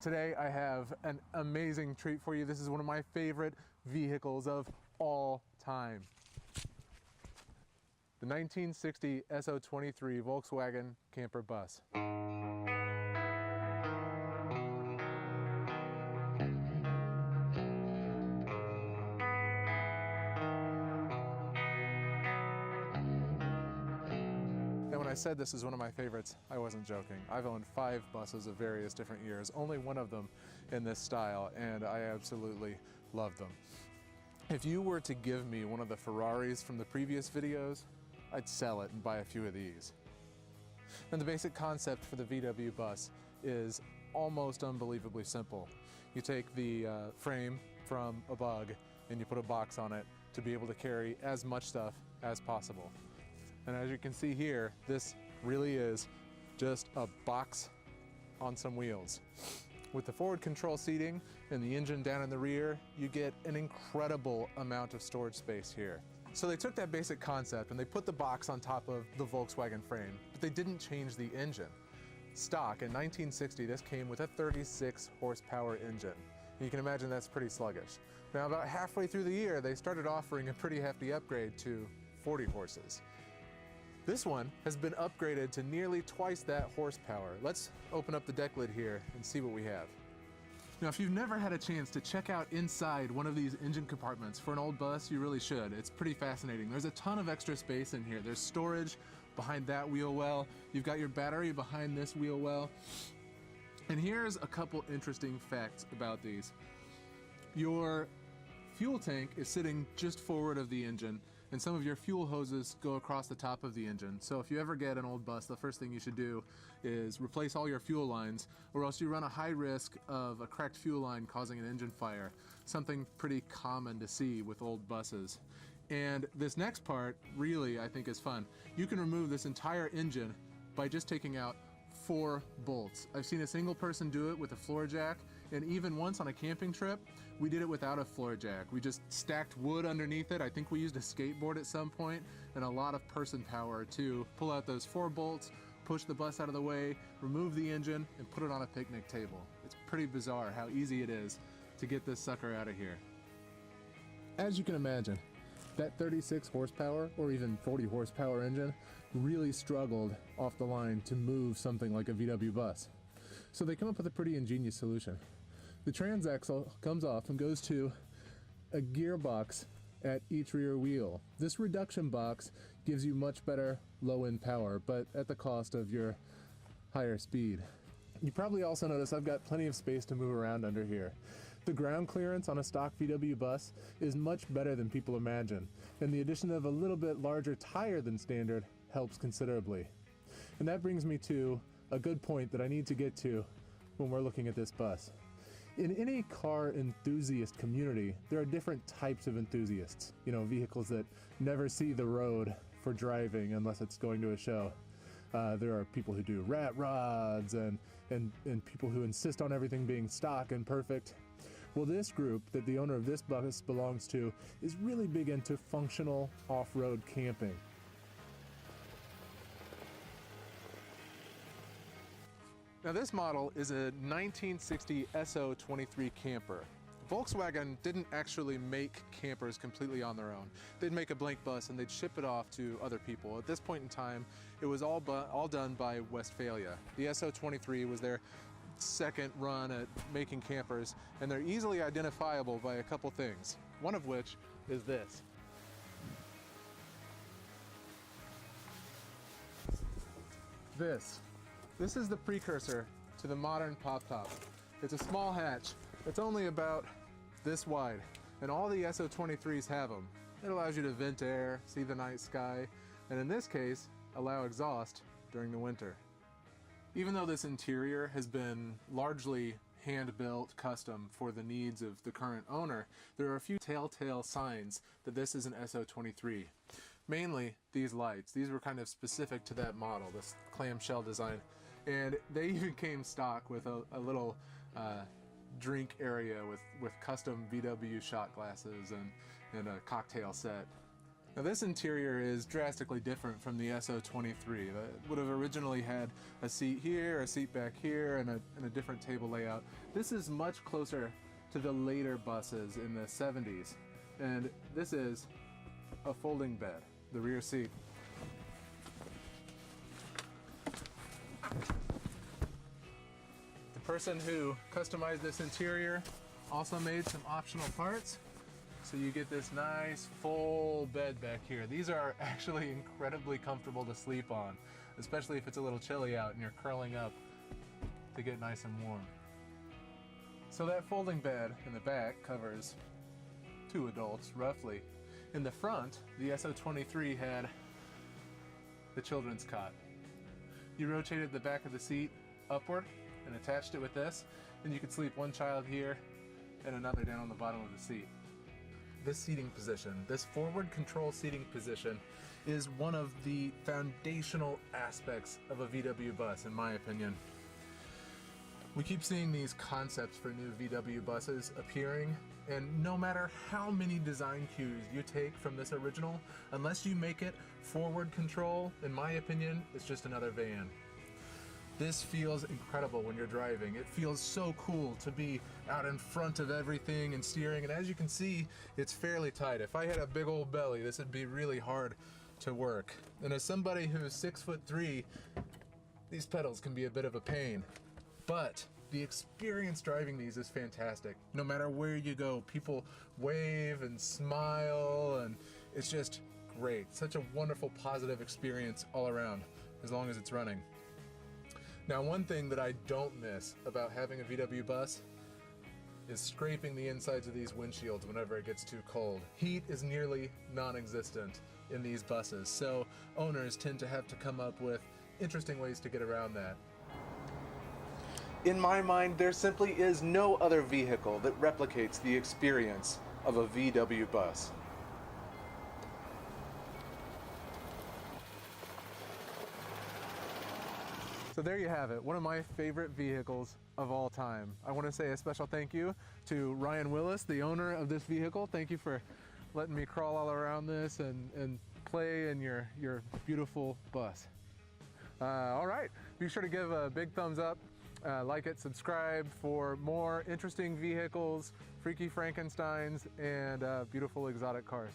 Today I have an amazing treat for you. This is one of my favorite vehicles of all time. The 1960 SO23 Volkswagen Camper Bus. And when I said this is one of my favorites, I wasn't joking. I've owned 5 buses of various different years, only one of them in this style, and I absolutely love them. If you were to give me one of the Ferraris from the previous videos, I'd sell it and buy a few of these. And the basic concept for the VW bus is almost unbelievably simple. You take the frame from a Bug and you put a box on it to be able to carry as much stuff as possible. And as you can see here, this really is just a box on some wheels. With the forward control seating and the engine down in the rear, you get an incredible amount of storage space here. So they took that basic concept and they put the box on top of the Volkswagen frame, but they didn't change the engine. Stock in 1960, this came with a 36 horsepower engine. You can imagine that's pretty sluggish. Now about halfway through the year, they started offering a pretty hefty upgrade to 40 horses. This one has been upgraded to nearly twice that horsepower. Let's open up the deck lid here and see what we have. Now, if you've never had a chance to check out inside one of these engine compartments for an old bus, you really should. It's pretty fascinating. There's a ton of extra space in here. There's storage behind that wheel well. You've got your battery behind this wheel well. And here's a couple interesting facts about these. Your fuel tank is sitting just forward of the engine, and some of your fuel hoses go across the top of the engine. So if you ever get an old bus, the first thing you should do is replace all your fuel lines, or else you run a high risk of a cracked fuel line causing an engine fire, something pretty common to see with old buses. And this next part really, I think, is fun. You can remove this entire engine by just taking out 4 bolts. I've seen a single person do it with a floor jack, and even once on a camping trip, we did it without a floor jack. We just stacked wood underneath it. I think we used a skateboard at some point, and a lot of person power to pull out those 4 bolts, push the bus out of the way, remove the engine, and put it on a picnic table. It's pretty bizarre how easy it is to get this sucker out of here. As you can imagine, that 36 horsepower or even 40 horsepower engine really struggled off the line to move something like a VW bus. So they come up with a pretty ingenious solution. The transaxle comes off and goes to a gearbox at each rear wheel. This reduction box gives you much better low-end power, but at the cost of your higher speed. You probably also notice I've got plenty of space to move around under here. The ground clearance on a stock VW bus is much better than people imagine, and the addition of a little bit larger tire than standard helps considerably. And that brings me to a good point that I need to get to when we're looking at this bus. In any car enthusiast community, there are different types of enthusiasts. You know, vehicles that never see the road for driving unless it's going to a show. There are people who do rat rods and people who insist on everything being stock and perfect. Well, this group that the owner of this bus belongs to is really big into functional off-road camping. Now this model is a 1960 SO23 camper. Volkswagen didn't actually make campers completely on their own. They'd make a blank bus and they'd ship it off to other people. At this point in time, it was all done by Westphalia. The SO23 was their second run at making campers, and they're easily identifiable by a couple things. One of which is this. This is the precursor to the modern pop top. It's a small hatch. It's only about this wide, and all the SO23s have them. It allows you to vent air, see the night sky, and in this case, allow exhaust during the winter. Even though this interior has been largely hand-built custom for the needs of the current owner, there are a few telltale signs that this is an SO23. Mainly these lights. These were kind of specific to that model, this clamshell design. And they even came stock with a little drink area with custom VW shot glasses and a cocktail set. Now this interior is drastically different from the SO23. That would have originally had a seat here, a seat back here, and a different table layout. This is much closer to the later buses in the 70s. And this is a folding bed, the rear seat. The person who customized this interior also made some optional parts. So you get this nice full bed back here. These are actually incredibly comfortable to sleep on, especially if it's a little chilly out and you're curling up to get nice and warm. So that folding bed in the back covers 2 adults, roughly. In the front, the SO23 had the children's cot. You rotated the back of the seat upward and attached it with this, and you could sleep one child here and another down on the bottom of the seat. This seating position, this forward control seating position, is one of the foundational aspects of a VW bus, in my opinion. We keep seeing these concepts for new VW buses appearing, and no matter how many design cues you take from this original, unless you make it forward control, in my opinion, it's just another van. This feels incredible when you're driving. It feels so cool to be out in front of everything and steering, and as you can see, it's fairly tight. If I had a big old belly, this would be really hard to work. And as somebody who's 6'3", these pedals can be a bit of a pain. But the experience driving these is fantastic. No matter where you go, people wave and smile, and it's just great. Such a wonderful, positive experience all around, as long as it's running. Now, one thing that I don't miss about having a VW bus is scraping the insides of these windshields whenever it gets too cold. Heat is nearly non-existent in these buses, so owners tend to have to come up with interesting ways to get around that. In my mind, there simply is no other vehicle that replicates the experience of a VW bus. So there you have it, one of my favorite vehicles of all time. I want to say a special thank you to Ryan Willis, the owner of this vehicle. Thank you for letting me crawl all around this and play in your beautiful bus. All right, be sure to give a big thumbs up, like it, subscribe for more interesting vehicles, freaky Frankensteins, and beautiful exotic cars.